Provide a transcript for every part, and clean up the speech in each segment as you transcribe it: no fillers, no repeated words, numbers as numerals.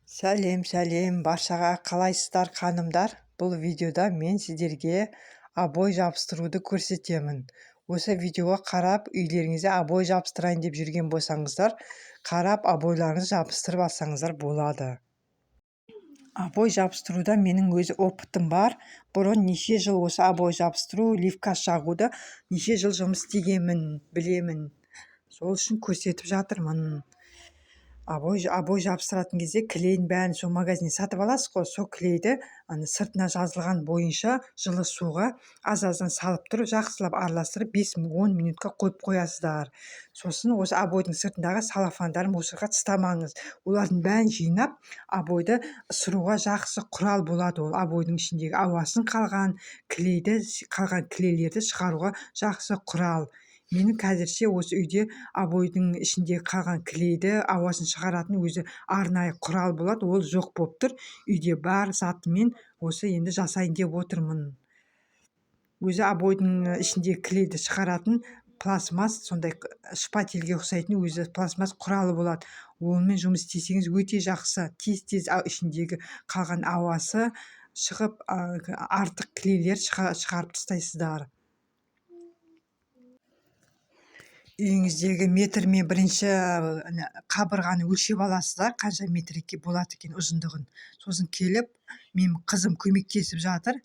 Сәлем, баршаға қалайсыздар ханымдар? Бұл видеода мен сіздерге обой жабыстыруды көрсетемін. Осы видеоға қарап үйлеріңізде обой жабыстырайын деп жүрген болсаңыздар, қарап обойларыңызды жабыстырып алсаңыздар болады. Обой жабыстыруда менің өзі опытым бар. Бұрын неше жыл осы обой жабыстыру, ливкаш жағуды неше жыл жұмыс істегенмін, білемін. Сол үшін көрсетіп жатырмын. Обой жабыстыратын кезде клейін бәрін сол магазиннен сатып аласыз ғой, сол клейді сыртына жазылған бойынша жылы суға аз-аздан салып тұрып, жақсылап араластырып 5-10 минутқа қойып қоясыздар. Сосын осы обойдың сыртындағы салафандарын мусорға тастамаңыз. Олардың бәрін жинап, обойды ысыруға жақсы құрал болады. Ол обойдың ішіндегі ауасын қалған клейлерді шығаруға жақсы құрал. Менің қазірше осы үйде обойдың ішінде қалған клейді ауасын шығаратын өзі арнайы құрал болады. Ол жоқ болып тұр. Үйде бар затымен осы енді жасайын деп отырмын. Өзі обойдың ішінде клейді шығаратын пластмасс, сондай шпательге ұқсайтын өзі пластмасс құралы болады. Онымен жұмыс істесеңіз өте жақсы. Тез ішіндегі қалған ауасы шығып, артық клейлер шығарып тастайсыздар. Үйіңіздегі метрмен бірінші қабырғаны өлшеп аласыздар, қанша метрге болады екен ұзындығын. Сосын келіп, мен қызым көмектесіп жатыр.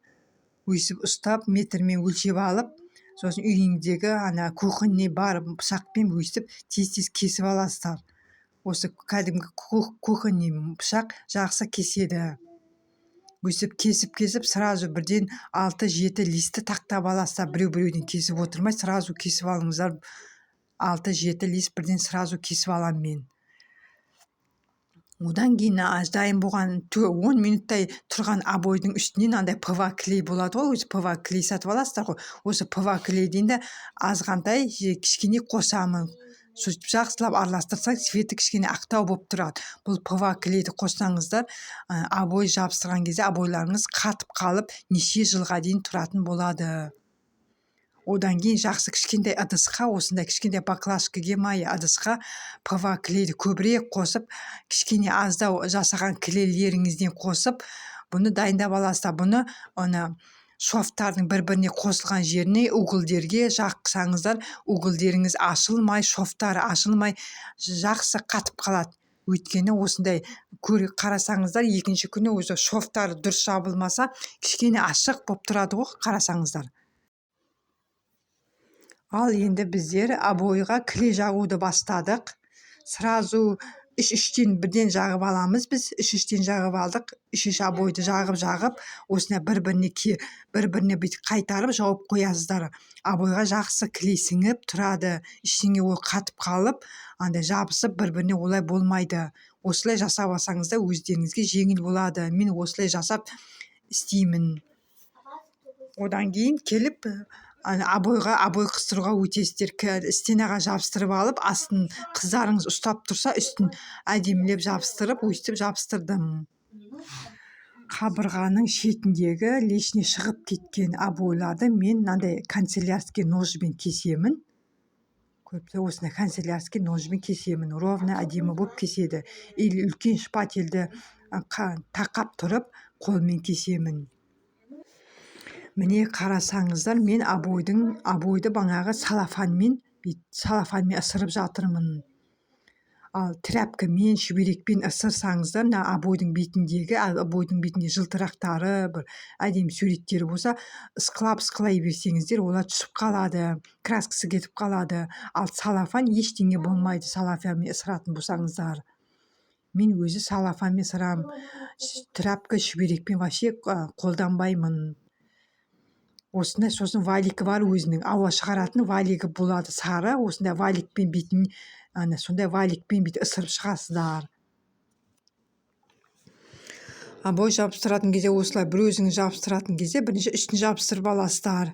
Өйсіп ұстап, метрмен өлшеп алып, сосын үйіңіздегі кухонный бар пышақпен өйсіп тез кесіп аласыздар. Осы кәдімгі кухонный пышақ жақсы кеседі. Өйсіп кесіп, сразу бірден 6-7 листі тақтап аласыздар. Біреуден кесіп отырмай, сразу кесіп алыңыздар. 6-7 лист бірден сразу кесіп алам мен. Одан кейін дайын болған 10 минуттай тұрған обойдың үстінен ПВА клей болады ғой, өзі ПВА клей сатып аласыздар ғой. Осы ПВА клейден де азғантай кішкене қосамын. Сөйтіп жақсылап араластырсаң, светі кішкене ақтау болып тұрады. Бұл ПВА клейді қоссаңыздар, обой жабыстырған кезде обойларыңыз қатып қалып, неше жылға дейін тұратын болады. Одан кейін жақсы кішкентай ыдысқа, осындай кішкентай баклажкаге ыдысқа ПВА клейді көбірек қосып, кішкене аздау жасаған клейлеріңізден қосып, бұны дайындап аласыздар. Бұны шовтардың бір-біріне қосылған жеріне, угілдерге жақсаңыздар, угілдеріңіз ашылмай, шовтары ашылмай, жақсы қатып қалады. Өйткені осындай қарасаңыздар, екінші күні өзі шовтары дұрыс жабылмаса, кішкене ашық болып тұрады ғой, қарасаңыздар. Ал енді біздер обойға клей жағуды бастадық. Сразу 3-3-тен бірден жағып аламыз біз. 3-3-тен жағып алдық. 3 обойды жағып, осына бір-біріне бүйтіп қайтарып жауып қоясыздар. Обойға жақсы клей сіңіп тұрады. Ішіне ол қатып қалып, жабысып бір-біріне олай болмайды. Осылай жасап алсаңызда өздеріңізге жеңіл болады. Мен осылай жасап істеймін. Одан кейін келіп обой қыстыруға өтесіздер. Стенаға жабыстырып алып, астын қыздарыңыз ұстап тұрса, үстін әдемілеп жабыстырып, өйстіп жабыстырдым. Қабырғаның шетіндегі лишний шығып кеткен обойларды мен канцелярский ножбен кесемін. Көпті осындай канцелярский ножбен кесемін. Ровно әдемі болып кеседі. Или үлкен шпательді тақап тұрып, қолмен кесемін. Міне қарасаңыздар, мен обойды бағанағы салафанмен ысырып жатырмын. Ал тряпкамен, шүберекпен ысырсаңыздар, обойдың бетінде жылтырақтары, бір әдемі суреттері болса, ысқылай берсеңіздер, олар түсіп қалады, краскасы кетіп қалады. Ал салафан ештеңе болмайды, салафанмен ысыратын болсаңыздар. Мен өзі салафанмен ысырам, тряпка, шүберекпен вообще қолданбаймын. Осындай, сосын валикі бар өзінің, ауа шығаратын валикі болады сары, осындай валикпен бетін, сондай валикпен бет ысырып шығасыздар. Обой жабыстыратын кезде, осылай бір өзіңіз жабыстыратын кезде, бірінші үстін жабыстырып аласыздар.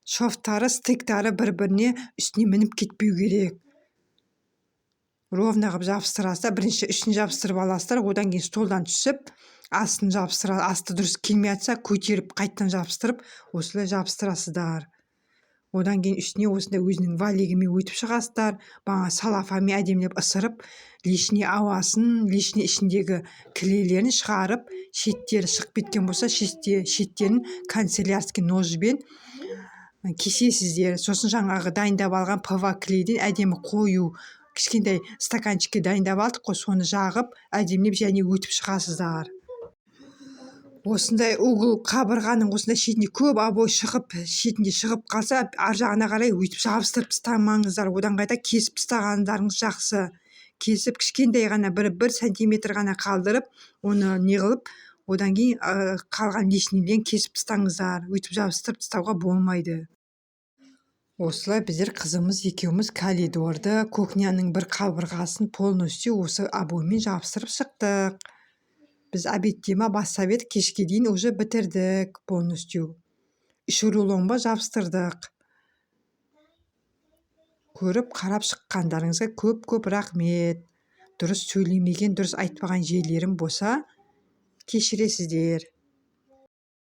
Шовтары, стыктары бір-біріне үстіне мініп кетпеу керек. Ровно қып жабыстырасыздар. Бірінші үстін жабыстырып аласыздар, одан кейін столдан түсіп, астын жабыстырасыздар. Асты дұрыс келмей жатса, көтеріп, қайттан жабыстырып, осылай жабыстырасыздар. одан кейін үстіне осындай өзінің валигімен өтіп шығасыздар, бағана салафанмен әдемілеп ысырып, лишний ауасын, лишний ішіндегі кілелерін шығарып, шеттері шығып кеткен болса, шеттерін канцелярский ножбен кесесіздер. Сосын жаңағы дайындап алған ПВА клейден әдемі қою кішкентай стаканчикке дайындап алдық қой, соны жағып әдемілеп және өтіп шығасыздар. Осындай угол қабырғаның осындай шетінде көп обой шетінде шығып қалса, ар жағына қарай өйтіп жабыстырып тастамаңыздар, одан қайта кесіп тастағандарыңыз жақсы. Кесіп кішкентай ғана 1 сантиметр ғана қалдырып, оны не қылып, одан кейін қалған лишнийден кесіп тастаңыздар. Өйтіп жабыстырып тастауға болмайды. Осылай біздер қызымыз екеуміз коридорды, кухняның бір қабырғасын полностью осы обоймен жабыстырып шықтық. Біз обедтема бастап едік, кешке дейін уже бітірдік полностью. 3 рулонға жабыстырдық. Көріп қарап шыққандарыңызға көп рахмет. Дұрыс сөйлемеген, дұрыс айтпаған жерлерім болса, кешіресіздер.